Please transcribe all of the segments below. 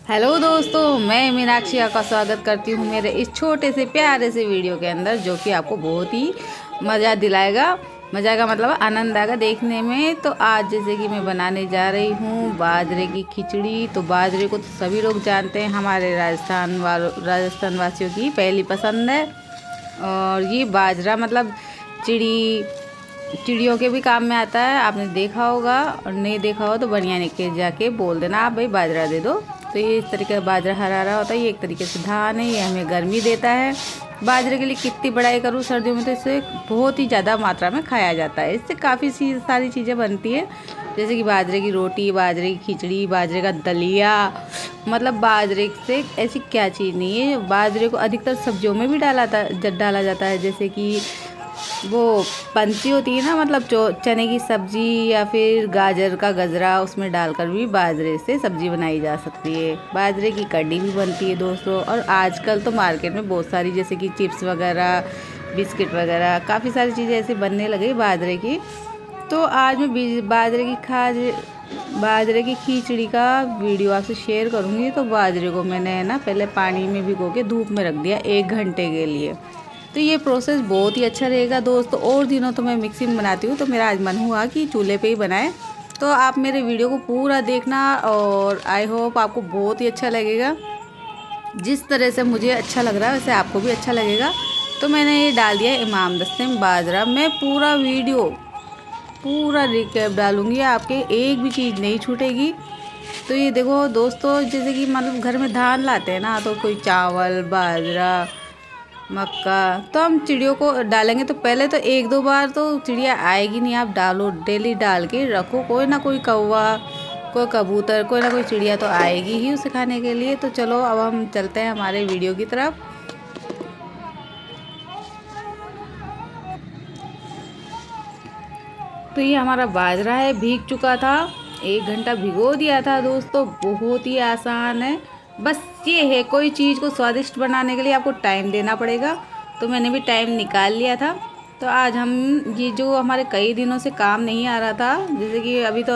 Hello दोस्तों, मैं मीनाक्षी का स्वागत करती हूँ मेरे इस छोटे से प्यारे से वीडियो के अंदर, जो कि आपको बहुत ही मज़ा दिलाएगा। मज़ा का मतलब आनंद आएगा देखने में। तो आज जैसे कि मैं बनाने जा रही हूँ बाजरे की खिचड़ी। तो बाजरे को तो सभी लोग जानते हैं, हमारे राजस्थान वासियों की पहली पसंद है। और ये बाजरा मतलब चिड़ियों के भी काम में आता है। आपने देखा होगा, और नहीं देखा हो तो बढ़िया निकल जाके बोल देना, आप भाई बाजरा दे दो। तो ये इस तरीके का बाजरा हरा हरा होता है। ये एक तरीके से धान है, ये हमें गर्मी देता है। बाजरे के लिए कितनी बड़ाई करूँ, सर्दियों में तो इससे बहुत ही ज़्यादा मात्रा में खाया जाता है। इससे काफ़ी सारी चीज़ें बनती है, जैसे कि बाजरे की रोटी, बाजरे की खिचड़ी, बाजरे का दलिया। मतलब बाजरे से ऐसी क्या चीज़ नहीं है। बाजरे को अधिकतर सब्जियों में भी डाला जाता है, जैसे कि वो पंछी होती है ना, मतलब चने की सब्जी या फिर गाजर का गजरा, उसमें डालकर भी बाजरे से सब्जी बनाई जा सकती है। बाजरे की कढ़ी भी बनती है दोस्तों। और आजकल तो मार्केट में बहुत सारी, जैसे कि चिप्स वगैरह, बिस्किट वगैरह, काफ़ी सारी चीज़ें ऐसी बनने लगी बाजरे की। तो आज मैं बाजरे की खिचड़ी का वीडियो आपसे शेयर करूँगी। तो बाजरे को मैंने ना पहले पानी में भिगो के धूप में रख दिया 1 घंटे के लिए। तो ये प्रोसेस बहुत ही अच्छा रहेगा दोस्तों। और दिनों तो मैं मिक्सी में बनाती हूँ, तो मेरा आज मन हुआ कि चूल्हे पे ही बनाए। तो आप मेरे वीडियो को पूरा देखना, और आई होप आपको बहुत ही अच्छा लगेगा। जिस तरह से मुझे अच्छा लग रहा है वैसे आपको भी अच्छा लगेगा। तो मैंने ये डाल दिया इमाम दस्ते में बाजरा। मैं पूरा रिकैप डालूंगी, आपके एक भी चीज़ नहीं छूटेगी। तो ये देखो दोस्तों, जैसे कि मतलब घर में धान लाते हैं ना, तो कोई चावल, बाजरा, मक्का, तो हम चिड़ियों को डालेंगे तो पहले तो 1-2 बार तो चिड़िया आएगी नहीं। आप डालो, डेली डाल के रखो, कोई ना कोई कौवा, कोई कबूतर, कोई ना कोई चिड़िया तो आएगी ही उसे खाने के लिए। तो चलो अब हम चलते हैं हमारे वीडियो की तरफ। तो ये हमारा बाजरा है, भीग चुका था, 1 घंटा भिगो दिया था दोस्तों। बहुत ही आसान है, बस ये है कोई चीज़ को स्वादिष्ट बनाने के लिए आपको टाइम देना पड़ेगा। तो मैंने भी टाइम निकाल लिया था। तो आज हम ये जो हमारे कई दिनों से काम नहीं आ रहा था, जैसे कि अभी तो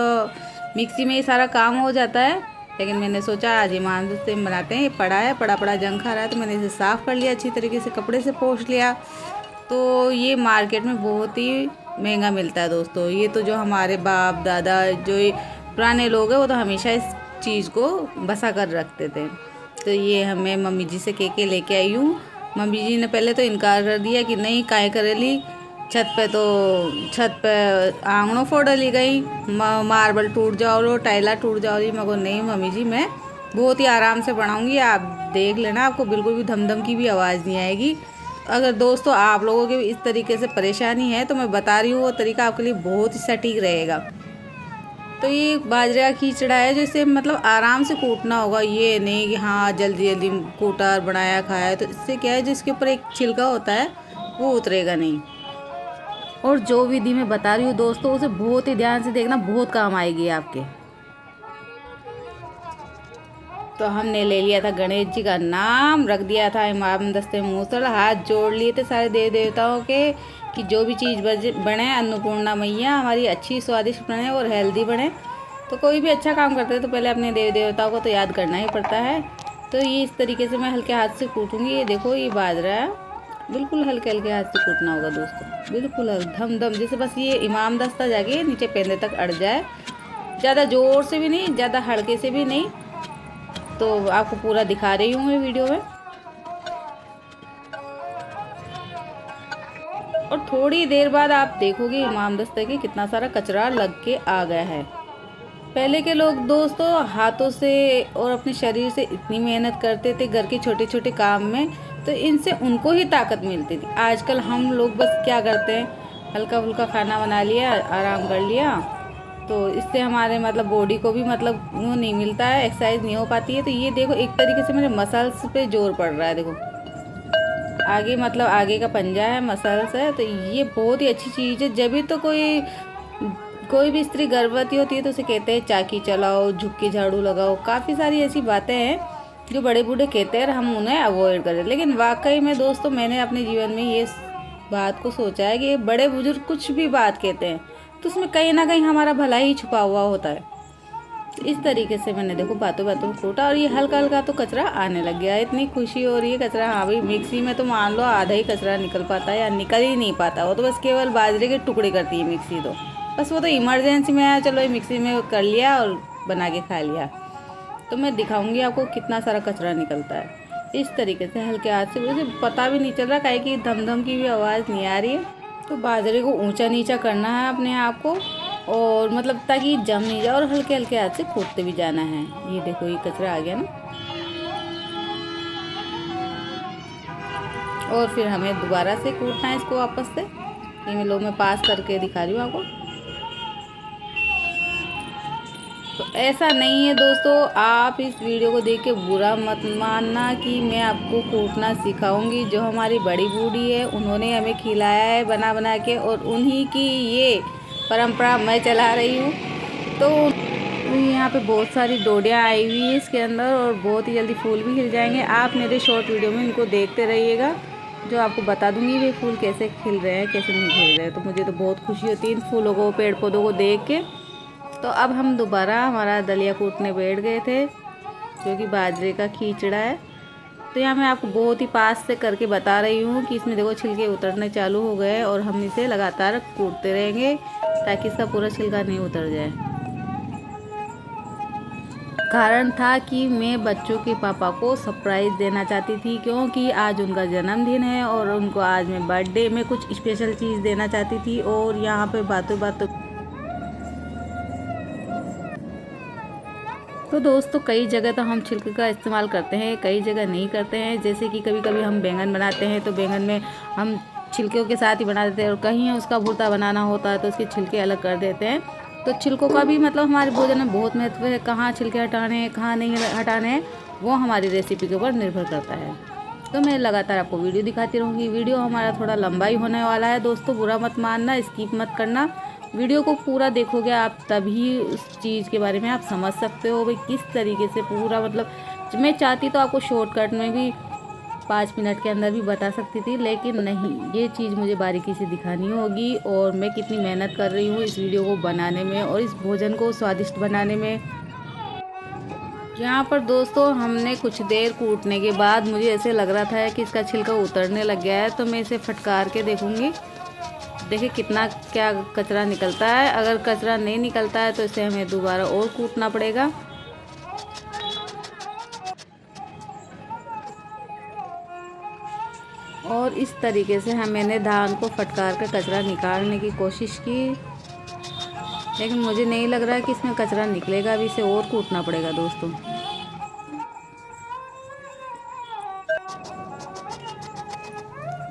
मिक्सी में ही सारा काम हो जाता है, लेकिन मैंने सोचा आज ईमान से बनाते हैं। ये पड़ा जंग खा रहा है, तो मैंने इसे साफ़ कर लिया अच्छी तरीके से, कपड़े से पोंछ लिया। तो ये मार्केट में बहुत ही महंगा मिलता है दोस्तों। ये तो जो हमारे बाप दादा, जो ये पुराने लोग हैं, वो तो हमेशा इस चीज़ को बसा कर रखते थे। तो ये हमें मम्मी जी से कह के लेके आई हूँ। मम्मी जी ने पहले तो इनकार कर दिया कि नहीं काहे करेली, छत पे आंगनों फोड़ ली गई, मार्बल टूट जाओ रो, टाइला टूट जाओ री। मगर नहीं मम्मी जी, मैं बहुत ही आराम से बनाऊँगी, आप देख लेना, आपको बिल्कुल भी धमधम की भी आवाज़ नहीं आएगी। अगर दोस्तों आप लोगों के इस तरीके से परेशानी है, तो मैं बता रही हूँ वो तरीका आपके लिए बहुत ही सटीक रहेगा। तो ये बाजरे का खिचड़ा है, जो इसे मतलब आराम से कूटना होगा। ये नहीं कि हाँ जल्दी जल्दी कूटा और बनाया खाया। तो इससे क्या है, जिसके ऊपर एक छिलका होता है वो उतरेगा नहीं। और जो विधि मैं बता रही हूँ दोस्तों, उसे बहुत ही ध्यान से देखना, बहुत काम आएगी आपके। तो हमने ले लिया था गणेश जी का नाम, रख दिया था इमाम दस्ते मूसल, हाथ जोड़ लिए थे सारे देव देवताओं के कि जो भी चीज़ बने, अन्नपूर्णा मैया हमारी अच्छी स्वादिष्ट बने और हेल्दी बने। तो कोई भी अच्छा काम करते हैं तो पहले अपने देव देवताओं को तो याद करना ही पड़ता है। तो ये इस तरीके से मैं हल्के हाथ से कूटूँगी। ये देखो, ये बाजरा है, बिल्कुल हल्के हल्के हाथ से कूटना होगा दोस्तों, बिल्कुल धम धम, जैसे बस ये इमाम दस्ता जाके नीचे पेंदे तक अड़ जाए। ज़्यादा ज़ोर से भी नहीं, ज़्यादा हल्के से भी नहीं। तो आपको पूरा दिखा रही हूँ मैं वीडियो में। और थोड़ी देर बाद आप देखोगे इमाम दस्ते के कितना सारा कचरा लग के आ गया है। पहले के लोग दोस्तों हाथों से और अपने शरीर से इतनी मेहनत करते थे घर के छोटे छोटे काम में, तो इनसे उनको ही ताकत मिलती थी। आजकल हम लोग बस क्या करते हैं, हल्का फुल्का खाना बना लिया, आराम कर लिया, तो इससे हमारे मतलब बॉडी को भी मतलब वो नहीं मिलता है, एक्सरसाइज नहीं हो पाती है। तो ये देखो, एक तरीके से मेरे मसल्स पे जोर पड़ रहा है। देखो आगे, मतलब आगे का पंजा है, मसल्स है। तो ये बहुत ही अच्छी चीज़ है। जब भी तो कोई भी स्त्री गर्भवती होती है तो उसे कहते हैं चाकी चलाओ, झुक के झाड़ू लगाओ, काफ़ी सारी ऐसी बातें हैं जो बड़े बूढ़े कहते हैं और हम उन्हें अवॉइड करें। लेकिन वाकई में दोस्तों, मैंने अपने जीवन में ये बात को सोचा है कि बड़े बुजुर्ग कुछ भी बात कहते हैं तो उसमें कहीं ना कहीं हमारा भला ही छुपा हुआ होता है। तो इस तरीके से मैंने देखो बातों बातों में कूटा और ये हल्का हल्का तो कचरा आने लग गया है। इतनी खुशी हो रही है कचरा। हाँ भाई, मिक्सी में तो मान लो आधा ही कचरा निकल पाता है या निकल ही नहीं पाता। वो तो बस केवल बाजरे के टुकड़े करती है मिक्सी तो। बस वो तो इमरजेंसी में आया, चलो ये मिक्सी में कर लिया और बना के खा लिया। तो मैं दिखाऊंगी आपको कितना सारा कचरा निकलता है। इस तरीके से हल्के हाथ से, मुझे पता भी नहीं चल रहा काहे कि धम की भी आवाज़ नहीं आ रही है। तो बाजरे को ऊंचा नीचा करना है अपने आप को, और मतलब ताकि जम नहीं जाए, और हल्के हल्के हाथ से कूटते भी जाना है। ये देखो ये कचरा आ गया ना। और फिर हमें दोबारा से कूटना है इसको वापस से। ये मैं पास करके दिखा रही हूँ आपको। तो ऐसा नहीं है दोस्तों, आप इस वीडियो को देख के बुरा मत मानना कि मैं आपको कूटना सिखाऊंगी। जो हमारी बड़ी बूढ़ी है उन्होंने हमें खिलाया है बना बना के, और उन्हीं की ये परंपरा मैं चला रही हूँ। तो यहाँ पे बहुत सारी डोडियाँ आई हुई है इसके अंदर, और बहुत ही जल्दी फूल भी खिल जाएंगे। आप मेरे शॉर्ट वीडियो में इनको देखते रहिएगा, जो आपको बता दूंगी वे फूल कैसे खिल रहे हैं कैसे नहीं खिल रहे हैं। तो मुझे तो बहुत खुशी होती है इन फूलों को, पेड़ पौधों को देख के। तो अब हम दोबारा हमारा दलिया कूटने बैठ गए थे, जो कि बाजरे का खींचड़ा है। तो यहाँ मैं आपको बहुत ही पास से करके बता रही हूँ कि इसमें देखो छिलके उतरने चालू हो गए, और हम इसे लगातार कूटते रहेंगे ताकि इसका पूरा छिलका नहीं उतर जाए। कारण था कि मैं बच्चों के पापा को सरप्राइज़ देना चाहती थी, क्योंकि आज उनका जन्मदिन है और उनको आज मैं बर्थडे में कुछ स्पेशल चीज़ देना चाहती थी। और यहाँ पे बातों बातों तो दोस्तों कई जगह तो हम छिलके का इस्तेमाल करते हैं, कई जगह नहीं करते हैं। जैसे कि कभी कभी हम बैंगन बनाते हैं तो बैंगन में हम छिलकों के साथ ही बना देते हैं, और कहीं उसका भुर्ता बनाना होता है तो उसके छिलके अलग कर देते हैं। तो छिलकों का भी मतलब हमारे भोजन में बहुत महत्व है। कहाँ छिलके हटाने हैं कहाँ नहीं हटाने हैं वो हमारी रेसिपी के ऊपर निर्भर करता है। तो मैं लगातार आपको वीडियो दिखाती रहूँगी। वीडियो हमारा थोड़ा लंबा ही होने वाला है दोस्तों, बुरा मत मानना, स्किप मत करना। वीडियो को पूरा देखोगे आप तभी उस चीज़ के बारे में आप समझ सकते हो भाई किस तरीके से पूरा। मतलब मैं चाहती तो आपको शॉर्टकट में भी 5 मिनट के अंदर भी बता सकती थी, लेकिन नहीं, ये चीज़ मुझे बारीकी से दिखानी होगी। और मैं कितनी मेहनत कर रही हूँ इस वीडियो को बनाने में और इस भोजन को स्वादिष्ट बनाने में। यहाँ पर दोस्तों हमने कुछ देर कूटने के बाद मुझे ऐसे लग रहा था कि इसका छिलका उतरने लग गया है, तो मैं इसे फटकार के देखूँगी। देखिए कितना क्या कचरा निकलता है। अगर कचरा नहीं निकलता है तो इसे हमें दोबारा और कूटना पड़ेगा। और इस तरीके से मैंने धान को फटकार कर कचरा निकालने की कोशिश की, लेकिन मुझे नहीं लग रहा है कि इसमें कचरा निकलेगा। अभी इसे और कूटना पड़ेगा दोस्तों।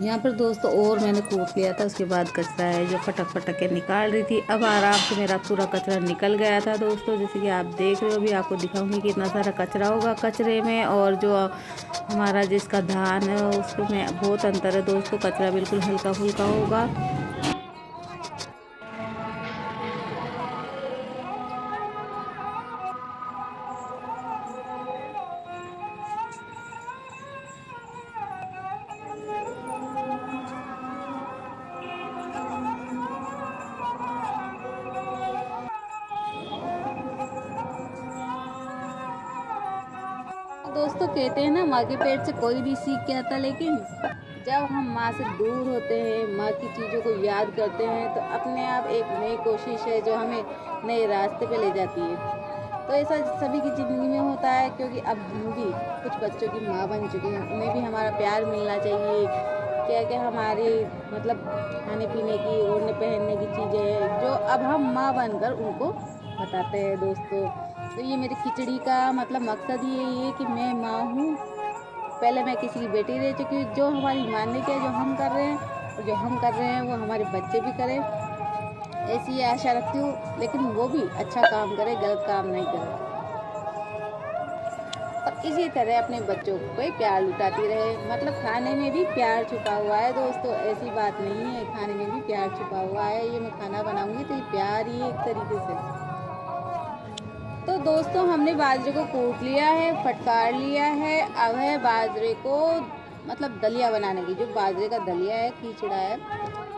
यहाँ पर दोस्तों और मैंने कूट लिया था, उसके बाद कचरा है जो फटक फटक के निकाल रही थी। अब आराम से मेरा पूरा कचरा निकल गया था दोस्तों, जैसे कि आप देख रहे हो। अभी आपको दिखाऊंगी कि इतना सारा कचरा होगा कचरे में, और जो हमारा जिसका धान है उसको में बहुत अंतर है दोस्तों। कचरा बिल्कुल हल्का फुल्का होगा। दोस्तों कहते हैं ना, माँ के पेट से कोई भी सीख के आता, लेकिन जब हम माँ से दूर होते हैं, माँ की चीज़ों को याद करते हैं, तो अपने आप एक नई कोशिश है जो हमें नए रास्ते पे ले जाती है। तो ऐसा सभी की ज़िंदगी में होता है, क्योंकि अब हम भी कुछ बच्चों की माँ बन चुके हैं। उन्हें भी हमारा प्यार मिलना चाहिए। क्या क्या हमारी मतलब खाने पीने की, ओढ़ने पहनने की चीज़ें हैं जो अब हम माँ बनकर उनको बताते हैं दोस्तों। तो ये मेरी खिचड़ी का मतलब मकसद ही यही है कि मैं माँ हूँ, पहले मैं किसी की बेटी रह चुकी हूँ। जो हमारी माँ ने किया, जो हम कर रहे हैं, और जो हम कर रहे हैं वो हमारे बच्चे भी करें, ऐसी आशा रखती हूँ। लेकिन वो भी अच्छा काम करे, गलत काम नहीं करे, और इसी तरह अपने बच्चों को प्यार लुटाती रहे। मतलब खाने में भी प्यार छुपा हुआ है दोस्तों, ऐसी बात नहीं है, खाने में भी प्यार छुपा हुआ है। ये मैं खाना बनाऊंगी तो ये प्यार ही एक तरीके से। तो दोस्तों हमने बाजरे को कूट लिया है, फटकार लिया है। अब है बाजरे को मतलब दलिया बनाने की। जो बाजरे का दलिया है, खिचड़ा है,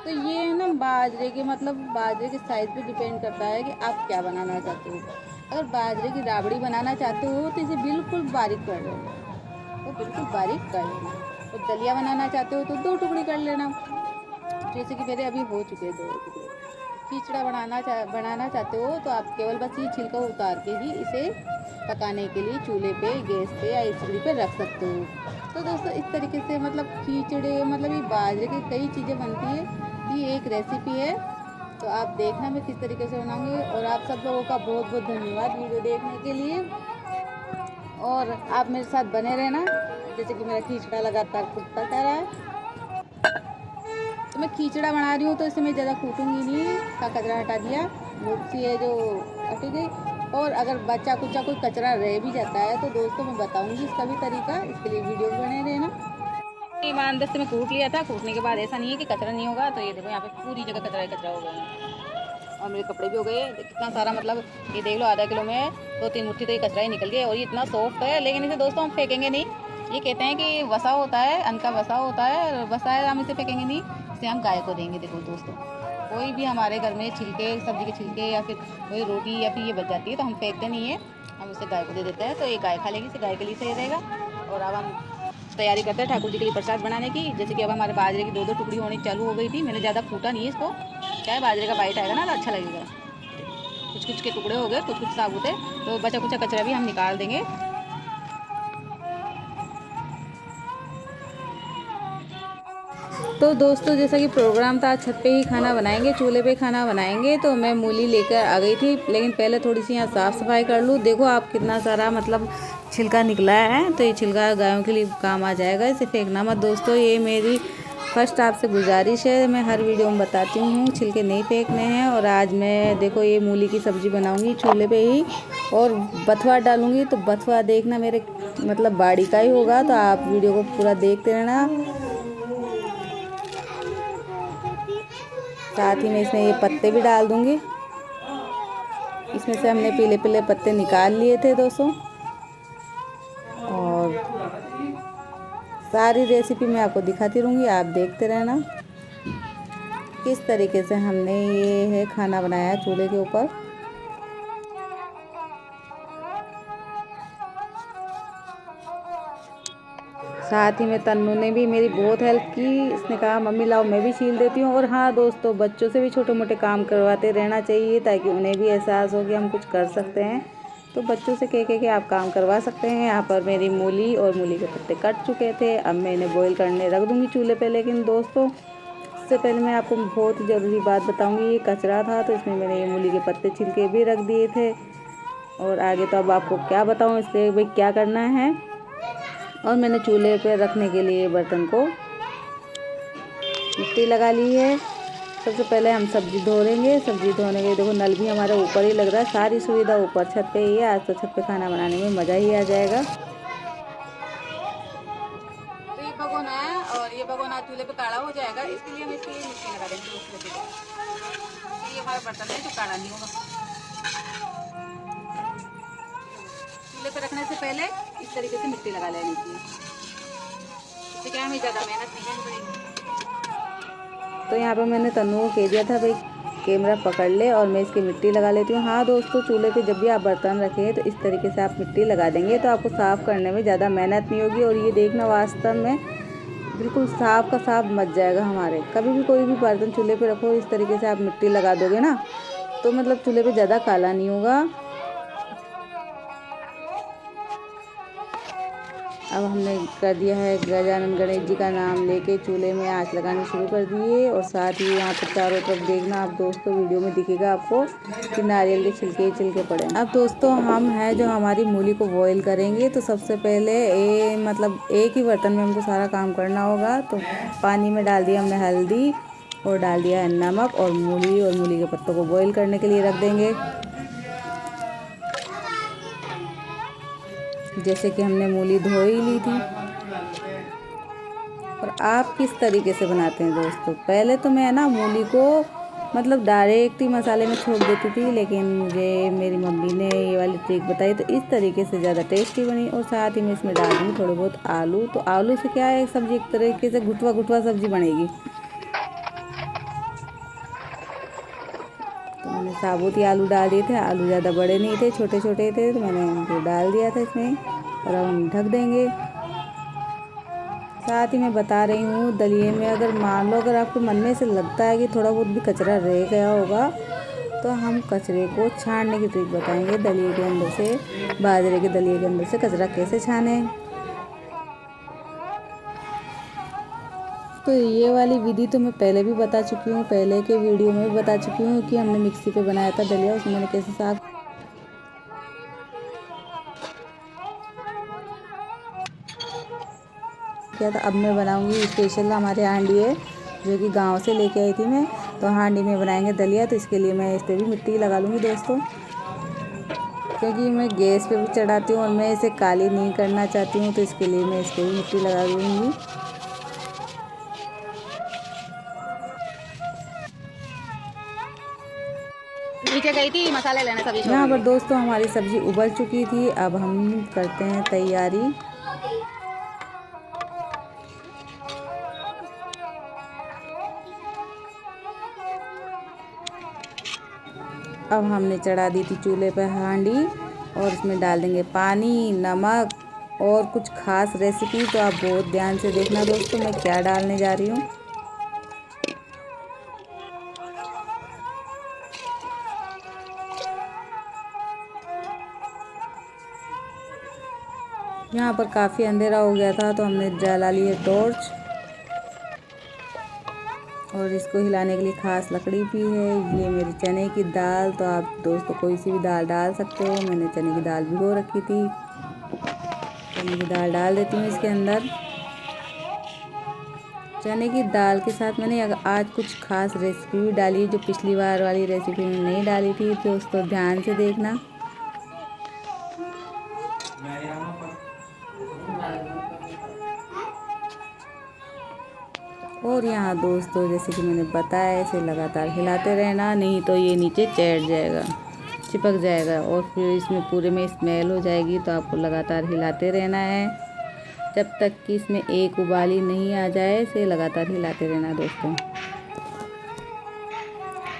तो ये है ना बाजरे के मतलब बाजरे के साइज पे डिपेंड करता है कि आप क्या बनाना चाहते हो। अगर बाजरे की राबड़ी बनाना चाहते हो तो इसे बिल्कुल बारीक कर लेना, तो बिल्कुल बारीक कर लेना। और दलिया बनाना चाहते हो तो 2 टुकड़ी कर लेना, जैसे कि मेरे अभी हो चुके हैं 2 टुकड़े। खिचड़ा बनाना चाहते हो तो आप केवल बस ये छिलका उतार के ही इसे पकाने के लिए चूल्हे पे, गैस पे या इडली पे रख सकते हो। तो दोस्तों इस तरीके से मतलब खिचड़े मतलब ये बाजरे की कई चीज़ें बनती है। ये एक रेसिपी है, तो आप देखना मैं किस तरीके से बनाऊंगी। और आप सब लोगों का बहुत बहुत धन्यवाद वीडियो देखने के लिए, और आप मेरे साथ बने रहना। जैसे कि मेरा खिचड़ा लगातार फूटता जा रहा है, तो मैं खिचड़ा बना रही हूँ तो इसे मैं ज़्यादा कूटूंगी नहीं, का कचरा हटा दिया, सी है जो हटी गई। और अगर बच्चा कुचा कोई कचरा रह भी जाता है तो दोस्तों मैं बताऊंगी इसका भी तरीका, इसके लिए वीडियो बने रहना। ईमानदार से मैं कूट लिया था, कूटने के बाद ऐसा नहीं है कि कचरा नहीं होगा। तो ये देखो यहाँ पे पूरी जगह कचरा ही कचरा हो गया, और मेरे कपड़े भी हो गए कितना सारा, मतलब ये देख लो आधा किलो में 2-3 मुट्ठी तो ये कचरा ही निकल गया। और ये इतना सॉफ्ट है, लेकिन इसे दोस्तों हम फेंकेंगे नहीं। ये कहते हैं कि वसा होता है, अन्न का वसा होता है, वसा है, हम इसे फेंकेंगे नहीं, इसे हम गाय को देंगे। देखो दोस्तों, कोई भी हमारे घर में छिलके, सब्जी के छिलके या फिर कोई रोटी या फिर ये बच जाती है तो हम फेंकते नहीं है, हम उसे गाय को दे देते हैं। तो ये गाय खा लेगी, इसे गाय के लिए सही रहेगा। और अब हम तैयारी करते हैं ठाकुर जी के लिए प्रसाद बनाने की। जैसे कि अब हमारे बाजरे की 2-2 टुकड़ी होनी चालू हो गई थी। मैंने ज़्यादा कूटा नहीं है इसको, क्या है बाजरे का बाइट आएगा ना तो अच्छा लगेगा। कुछ कुछ के टुकड़े हो गए, कुछ कुछ साबुत है, तो बचा कुचा कचरा भी हम निकाल देंगे। तो दोस्तों जैसा कि प्रोग्राम था छत पे ही खाना बनाएंगे, चूल्हे पे खाना बनाएंगे, तो मैं मूली लेकर आ गई थी। लेकिन पहले थोड़ी सी यहाँ साफ़ सफाई कर लूँ। देखो आप कितना सारा मतलब छिलका निकला है, तो ये छिलका गायों के लिए काम आ जाएगा, इसे फेंकना मत दोस्तों। ये मेरी फर्स्ट आपसे गुजारिश है, मैं हर वीडियो में बताती हूँ छिलके नहीं फेंकने हैं। और आज मैं देखो ये मूली की सब्ज़ी बनाऊँगी चूल्हे पे ही, और बथुआ डालूँगी। तो बथुआ देखना मेरे मतलब बाड़ी का ही होगा, तो आप वीडियो को पूरा देखते रहना। साथ ही में इसमें ये पत्ते भी डाल दूँगी। इसमें से हमने पीले पीले पत्ते निकाल लिए थे दोस्तों। और सारी रेसिपी मैं आपको दिखाती रहूँगी, आप देखते रहना किस तरीके से हमने ये है खाना बनाया चूल्हे के ऊपर। साथ ही में तन्नू ने भी मेरी बहुत हेल्प की, इसने कहा मम्मी लाओ मैं भी छील देती हूँ। और हाँ दोस्तों, बच्चों से भी छोटे मोटे काम करवाते रहना चाहिए, ताकि उन्हें भी एहसास हो कि हम कुछ कर सकते हैं। तो बच्चों से कह के आप काम करवा सकते हैं। यहाँ पर मेरी मूली और मूली के पत्ते कट चुके थे, अब मैं इन्हें बॉईल करने रख दूँगी चूल्हे पर। लेकिन दोस्तों उससे पहले मैं आपको बहुत ही ज़रूरी बात बताऊँगी। ये कचरा था तो इसमें मैंने ये मूली के पत्ते छिलके भी रख दिए थे। और आगे तो अब आपको क्या बताऊँ, इसलिए भाई क्या करना है। और मैंने चूल्हे पे रखने के लिए बर्तन को मिट्टी लगा ली है। सबसे पहले हम सब्ज़ी धो लेंगे। सब्ज़ी धोने के देखो नल भी हमारे ऊपर ही लग रहा है, सारी सुविधा ऊपर छत पे ही है। आज तो छत पे खाना बनाने में मज़ा ही आ जाएगा। तो ये भगोना है, और ये भगोना चूल्हे पे काढ़ा हो जाएगा, इसके लिए हम इसके लिए मिट्टी लगा देंगे। ये हमारा बर्तन है जो काढ़ा नहीं होगा। चूल्हे पे रखने से पहले इस तरीके से मिट्टी लगा लेनी चाहिए, इससे क्या हमें ज़्यादा मेहनत नहीं करनी पड़ेगी। तो यहाँ पर मैंने तन्नू को कह दिया था भाई कैमरा पकड़ ले और मैं इसकी मिट्टी लगा लेती हूँ। हाँ दोस्तों, चूल्हे पे जब भी आप बर्तन रखें तो इस तरीके से आप मिट्टी लगा देंगे तो आपको साफ़ करने में ज़्यादा मेहनत नहीं होगी। और ये देखना वास्तव में बिल्कुल साफ़ का साफ़ मच जाएगा हमारे। कभी भी कोई भी बर्तन चूल्हे पे रखो, इस तरीके से आप मिट्टी लगा दोगे ना, तो मतलब चूल्हे पे ज़्यादा काला नहीं होगा। अब हमने कर दिया है गजानन गणेश जी का नाम लेके चूल्हे में आंच लगानी शुरू कर दिए। और साथ ही यहाँ पर चारों तरफ देखना आप दोस्तों, वीडियो में दिखेगा आपको कि नारियल के छिलके ही छिलके पड़े। अब दोस्तों हम हैं जो हमारी मूली को बॉईल करेंगे, तो सबसे पहले मतलब एक ही बर्तन में हमको सारा काम करना होगा। तो पानी में डाल दिया हमने हल्दी और डाल दिया है नमक, और मूली के पत्तों को बॉईल करने के लिए रख देंगे। जैसे कि हमने मूली धो ही ली थी। और आप किस तरीके से बनाते हैं दोस्तों? पहले तो मैं ना मूली को मतलब डायरेक्ट ही मसाले में छोड़ देती थी, लेकिन मुझे मेरी मम्मी ने ये वाली ट्रिक बताई तो इस तरीके से ज़्यादा टेस्टी बनी। और साथ ही मैं इसमें डाल दूँगी थोड़े बहुत आलू। तो आलू से क्या है, सब्ज़ी एक तरीके से घुटवा घुटवा सब्ज़ी बनेगी। तो मैंने साबुत ही आलू डाल दिए थे। आलू ज़्यादा बड़े नहीं थे, छोटे छोटे थे, तो मैंने उनको डाल दिया था इसमें। और अब हम ढक देंगे। साथ ही मैं बता रही हूँ, दलिए में अगर मान लो अगर आपके मन में से लगता है कि थोड़ा बहुत भी कचरा रह गया होगा, तो हम कचरे को छानने की ट्रिक बताएंगे। दलिए के अंदर से, बाजरे के दलिए के अंदर से कचरा कैसे छाने। तो ये वाली विधि तो मैं पहले भी बता चुकी हूँ, पहले के वीडियो में भी बता चुकी हूँ कि हमने मिक्सी पे बनाया था दलिया, उसमें मैंने कैसे साग किया था। अब मैं बनाऊंगी स्पेशल, हमारे हांडी है जो कि गांव से लेके आई थी मैं, तो हांडी में बनाएंगे दलिया। तो इसके लिए मैं इस पर भी मिट्टी लगा लूँगी दोस्तों, क्योंकि मैं गैस पे भी चढ़ाती हूँ और मैं इसे काली नहीं करना चाहती हूँ, तो इसके लिए मैं इस पर भी मिट्टी लगा लूँगी। नीचे गई थी मसाले लेने सब्जी छोड़ यहाँ पर के। दोस्तों हमारी सब्जी उबल चुकी थी। अब हम करते हैं तैयारी। अब हमने चढ़ा दी थी चूल्हे पर हांडी, और इसमें डाल देंगे पानी, नमक और कुछ खास रेसिपी। तो आप बहुत ध्यान से देखना दोस्तों, मैं क्या डालने जा रही हूँ। यहाँ पर काफ़ी अंधेरा हो गया था, तो हमने जला लिए टॉर्च, और इसको हिलाने के लिए खास लकड़ी भी है। ये मेरी चने की दाल, तो आप दोस्तों कोई सी भी दाल डाल सकते हो। मैंने चने की दाल भिगो रखी थी, चने की दाल डाल देती हूँ इसके अंदर। चने की दाल के साथ मैंने आज कुछ खास रेसिपी भी डाली, जो पिछली बार वाली रेसिपी में नहीं डाली थी, तो दोस्तों ध्यान से देखना। और यहाँ दोस्तों जैसे कि मैंने बताया, इसे लगातार हिलाते रहना, नहीं तो ये नीचे चढ़ जाएगा, चिपक जाएगा, और फिर इसमें पूरे में स्मेल हो जाएगी। तो आपको लगातार हिलाते रहना है जब तक कि इसमें एक उबाली नहीं आ जाए। इसे लगातार हिलाते रहना दोस्तों।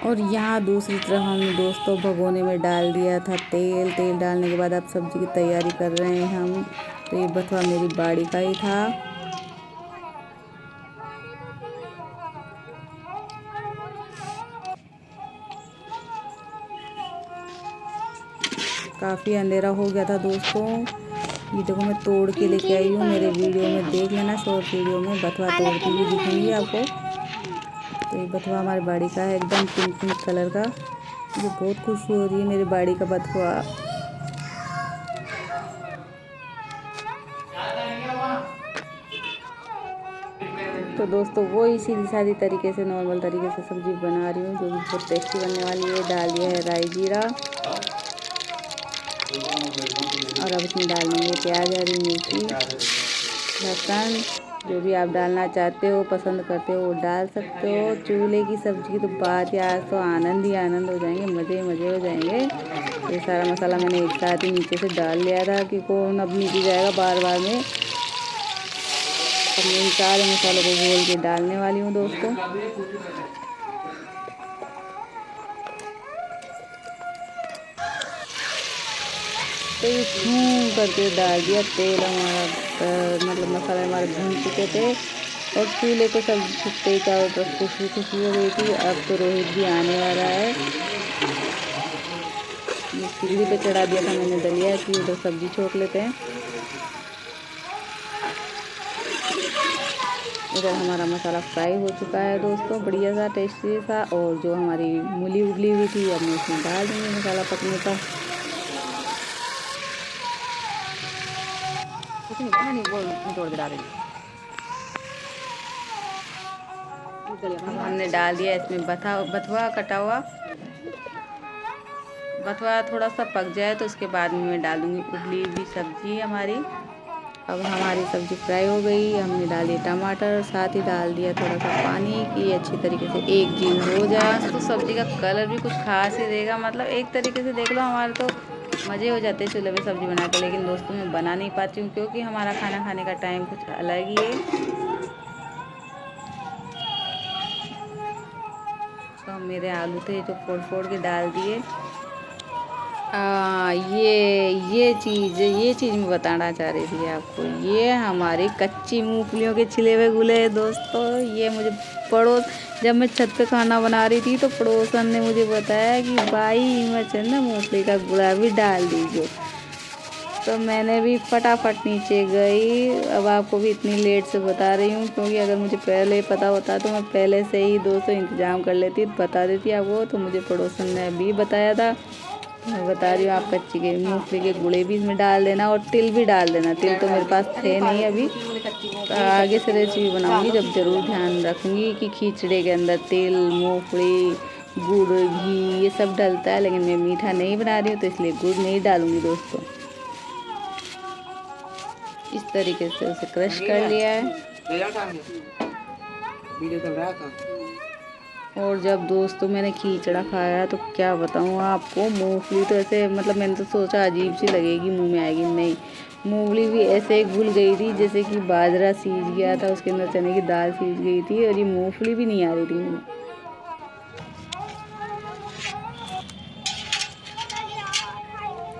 और यहाँ दूसरी तरफ हमने दोस्तों भगोने में डाल दिया था तेल। तेल डालने के बाद अब सब्जी की तैयारी कर रहे हैं हम। तो ये बथुआ मेरी बाड़ी का ही था। काफ़ी अंधेरा हो गया था दोस्तों। ये देखो मैं तोड़ के लेके आई हूँ, मेरे वीडियो में देख लेना, शॉर्ट वीडियो में बथुआ तोड़ती हुई दिखेंगी आपको। तो ये बथुआ हमारी बाड़ी का है, एकदम पिंक पिंक कलर का। मुझे बहुत खुशी हो रही है मेरी बाड़ी का बथुआ। तो दोस्तों वो सीधी सादी तरीके से, नॉर्मल तरीके से सब्जी बना रही हूँ, जो भी बहुत टेस्टी बनने वाली है। डाल दिया है राई जीरा, और अब इसमें डाल देंगे प्याज, हरी मिर्ची, लहसुन। जो भी आप डालना चाहते हो, पसंद करते हो, वो डाल सकते हो। चूल्हे की सब्जी की तो बात यार, तो आनंद ही आनंद हो जाएंगे, मज़े मज़े हो जाएंगे। ये सारा मसाला मैंने एक साथ ही नीचे से डाल लिया था कि कौन अब नीचे जाएगा बार बार में। अब मैं इन सारे मसालों को घोल के डालने वाली हूँ दोस्तों। तो ये झूम करके डाल दिया तेल हमारा, मतलब मसाले हमारे भून चुके थे, और चूल्हे को सब छुट्टे चारों तरफ खुशबू खुशबू हो गई थी। अब तो रोहित भी आने वाला है। ये चूल्हे पे चढ़ा दिया था मैंने दलिया की, उधर सब्जी छोक लेते हैं। इधर हमारा मसाला फ्राई हो चुका है दोस्तों, बढ़िया सा टेस्टी सा। और जो हमारी मूली उबली हुई थी, अब मैं उसमें डाल दूँगी मसाला पकने पर। हमने डाल दिया इसमें बथुआ कटा हुआ। बथुआ थोड़ा सा पक जाए तो उसके बाद में मैं डाल दूँगी उबली हुई सब्जी हमारी। अब हमारी सब्ज़ी फ्राई हो गई। हमने डाल दिए टमाटर, साथ ही डाल दिया थोड़ा सा पानी कि अच्छी तरीके से एक जीव हो जाए। तो सब्ज़ी का कलर भी कुछ खास ही देगा, मतलब एक तरीके से देख लो, हमारे तो मज़े हो जाते हैं चूल्हे पे सब्ज़ी बना के। लेकिन दोस्तों मैं बना नहीं पाती हूँ, क्योंकि हमारा खाना खाने का टाइम कुछ अलग ही है। तो मेरे आलू थे जो फोड़ फोड़ के डाल दिए। ये चीज़ मैं बताना चाह रही थी आपको। ये हमारी कच्ची मूंगफलियों के छिले हुए गुले हैं दोस्तों। ये मुझे जब मैं छत पे खाना बना रही थी तो पड़ोसन ने मुझे बताया कि भाई हिमाचल ना मूंगफली का गुड़ा भी डाल दीजिए। तो मैंने भी फटाफट नीचे गई। अब आपको भी इतनी लेट से बता रही हूँ, क्योंकि अगर मुझे पहले पता होता तो मैं पहले से ही दोस्तों इंतज़ाम कर लेती, बता देती आपको। तो मुझे पड़ोसन ने अभी बताया था। मैं बता रही हूँ, आप कच्ची के मूंगफली के गुड़े भी इसमें डाल देना और तिल भी डाल देना। तिल तो मेरे पास थे नहीं अभी, तो आगे से रेसिपी बनाऊंगी जब ज़रूर ध्यान रखूंगी कि खिचड़े के अंदर तिल, मूंगफली, गुड़, घी ये सब डलता है। लेकिन मैं मीठा नहीं बना रही हूँ तो इसलिए गुड़ नहीं डालूंगी दोस्तों। इस तरीके से उसे क्रश कर लिया है। और जब दोस्तों मैंने खींचड़ा खाया तो क्या बताऊँ आपको, मूंगफली तो ऐसे मतलब मैंने तो सोचा अजीब सी लगेगी, मुंह में आएगी, नहीं। मूंगफली भी ऐसे घुल गई थी जैसे कि बाजरा सीज गया था, उसके अंदर चने की दाल सीज गई थी, और ये मूंगफली भी नहीं आ रही थी मुँह में।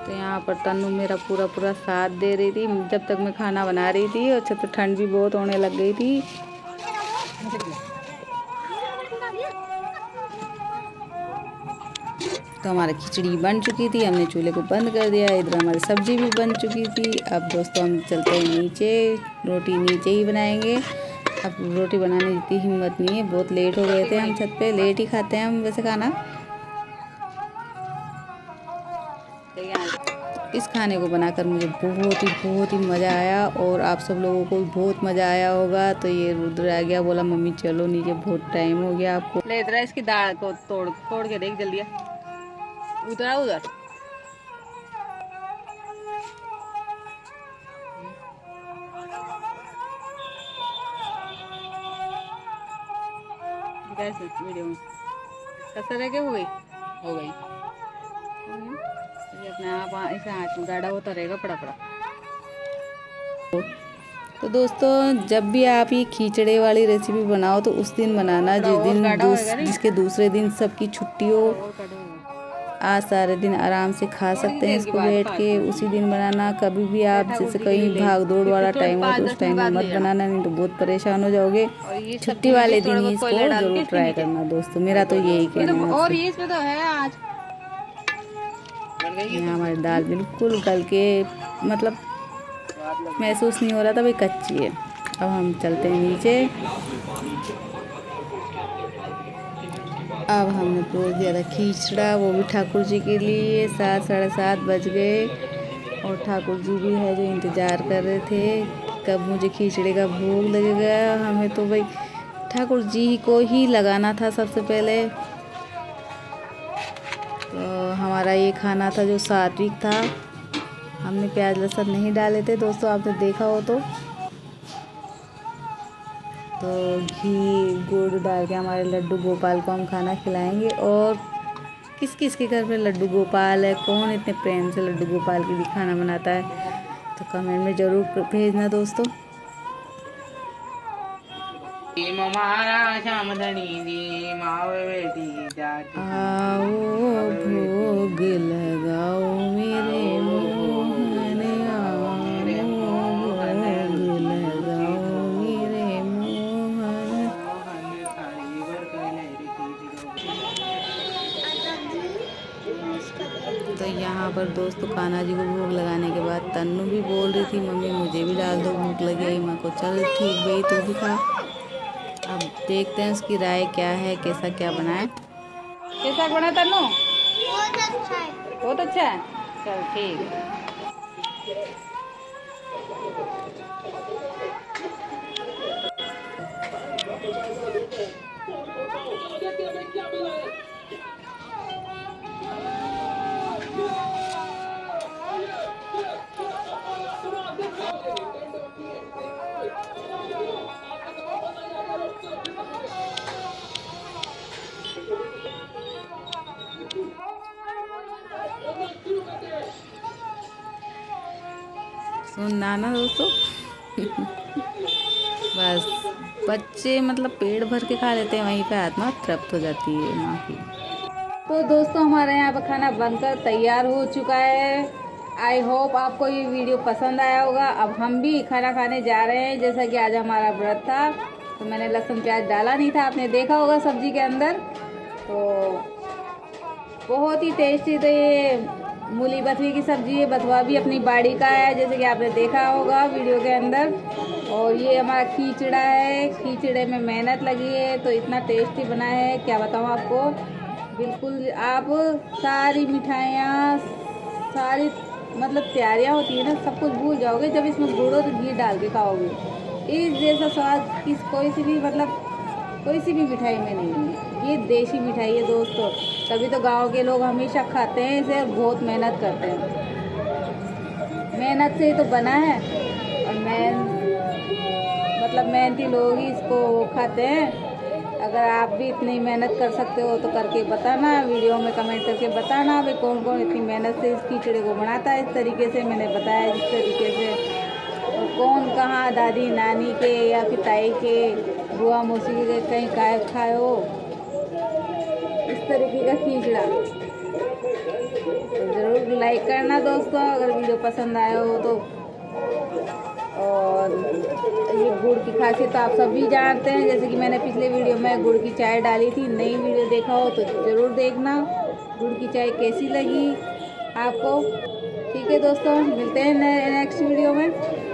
तो यहाँ पर तन्नू मेरा पूरा साथ दे रही थी जब तक मैं खाना बना रही थी। और छत पे ठंड भी बहुत होने लग गई थी। तो हमारी खिचड़ी बन चुकी थी, हमने चूल्हे को बंद कर दिया। इधर हमारी सब्जी भी बन चुकी थी। अब दोस्तों हम चलते हैं नीचे, रोटी नीचे ही बनाएंगे। अब रोटी बनाने की इतनी हिम्मत नहीं है, बहुत लेट हो गए थे हम छत पे। लेट ही खाते हैं हम वैसे खाना। इस खाने को बनाकर मुझे बहुत ही मज़ा आया, और आप सब लोगों को भी बहुत मज़ा आया होगा। तो ये रुद्र आ गया, बोला मम्मी चलो नीचे, बहुत टाइम हो गया आपको। ले इधर इसकी दाल को तोड़ के देख जल्दी। उधर वीडियो में कैसा रह गया, हो गई ये अपने आप ऐसे हाथ में गाढ़ा होता रहेगा पड़ा। तो दोस्तों जब भी आप ये खिचड़े वाली रेसिपी बनाओ तो उस दिन बनाना जिसके दूसरे दिन सबकी छुट्टी हो। आज सारे दिन आराम से खा सकते हैं इसको बैठ के, उसी दिन बनाना। कभी भी आप जैसे कहीं भाग दौड़ वाला टाइम हो तो उस टाइम में मत बनाना, नहीं तो बहुत परेशान हो जाओगे। छुट्टी वाले दिन ही इसको जरूर ट्राई करना दोस्तों, मेरा तो यही कहना है। और ये इसमें तो है आज यहाँ हमारी दाल बिल्कुल गल के मतलब महसूस नहीं हो रहा था भाई कच्ची है। अब हम चलते हैं नीचे। अब हमने परोस दिया था खिचड़ा, वो भी ठाकुर जी के लिए। 7 साढ़े 7 बज गए और ठाकुर जी भी है जो इंतज़ार कर रहे थे कब मुझे खिचड़े का भोग लगेगा। हमें तो भाई ठाकुर जी को ही लगाना था सबसे पहले। तो हमारा ये खाना था जो सात्विक था, हमने प्याज लहसुन नहीं डाले थे दोस्तों, आपने देखा हो तो घी गुड़ डाल के हमारे लड्डू गोपाल को हम खाना खिलाएंगे। और किस किस के घर में लड्डू गोपाल है, कौन इतने प्रेम से लड्डू गोपाल के लिए खाना बनाता है, तो कमेंट में ज़रूर भेजना दोस्तों। आओ भोग लगाओ मेरे मोहन, आओ भोग लगाओ मेरे मोहन। तो यहाँ पर दोस्तों कान्हा जी को भोग लगाने के बाद तन्नू भी बोल रही थी मम्मी मुझे भी डाल दो, भूख लगी है। माँ को चल ठीक भाई तू भी खा। अब देखते हैं उसकी राय क्या है, कैसा क्या बनाए। कैसा बना तन्नू? बहुत अच्छा है। बहुत अच्छा है, चल ठीक है। सुनना ना दोस्तों बस बच्चे मतलब पेट भर के खा लेते हैं, वहीं पे आत्मा तृप्त हो जाती है माँ की। तो दोस्तों हमारे यहाँ पे खाना बनकर तैयार हो चुका है। आई होप आपको ये वीडियो पसंद आया होगा। अब हम भी खाना खाने जा रहे हैं। जैसा कि आज हमारा व्रत था तो मैंने लहसुन प्याज डाला नहीं था, आपने देखा होगा सब्जी के अंदर। तो बहुत ही टेस्टी, तो ये मूली बथुए की सब्जी है। बथुआ भी अपनी बाड़ी का है, जैसे कि आपने देखा होगा वीडियो के अंदर। और ये हमारा खीचड़ा है, खीचड़े में मेहनत लगी है तो इतना टेस्टी बना है, क्या बताऊँ आपको। बिल्कुल आप सारी मिठाइयाँ, सारी मतलब तैयारियाँ होती है ना, सब कुछ भूल जाओगे जब इसमें गुड़ और घी डाल के खाओगे। इस जैसा स्वाद कोई सी भी मिठाई में नहीं है। ये देसी मिठाई है दोस्तों, तभी तो गांव के लोग हमेशा खाते हैं इसे और बहुत मेहनत करते हैं। मेहनत से ही तो बना है और मेहनती लोग ही इसको खाते हैं। अगर आप भी इतनी मेहनत कर सकते हो तो करके बताना, वीडियो में कमेंट करके बताना भाई कौन कौन इतनी मेहनत से इस खिचड़े को बनाता है। इस तरीके से मैंने बताया जिस तरीके से, और कौन कहाँ दादी नानी के या फिर ताई के, बुआ मौसी के कहीं खाए हो इस तरीके का खिचड़ा। तो ज़रूर लाइक करना दोस्तों अगर वीडियो पसंद आया हो तो। और ये गुड़ की खासियत तो आप सभी जानते हैं, जैसे कि मैंने पिछले वीडियो में गुड़ की चाय डाली थी। नई वीडियो देखा हो तो ज़रूर देखना गुड़ की चाय कैसी लगी आपको। ठीक है दोस्तों, मिलते हैं नेक्स्ट वीडियो में।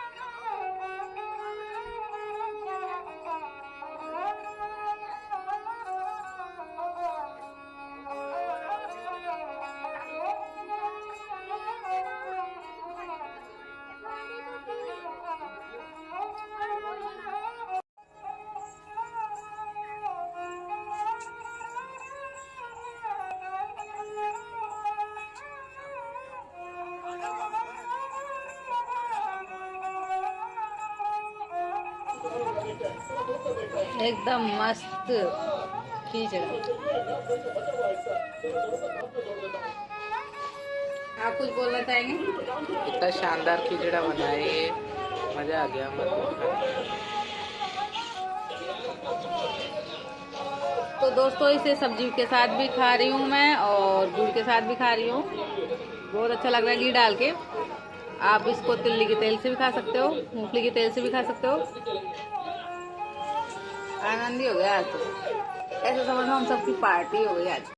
एकदम मस्त खिचड़ा। आप कुछ बोलना चाहेंगे? इतना शानदार खिचड़ा बनाए, मजा आ गया मतलब। तो दोस्तों इसे सब्जी के साथ भी खा रही हूँ मैं और गुड़ के साथ भी खा रही हूँ। बहुत अच्छा लग रहा है घी डाल के। आप इसको तिल्ली के तेल से भी खा सकते हो, मूंगफली के तेल से भी खा सकते हो। आनंद ही हो गया आज तो, ऐसा समझो हम सबकी पार्टी हो गई आज।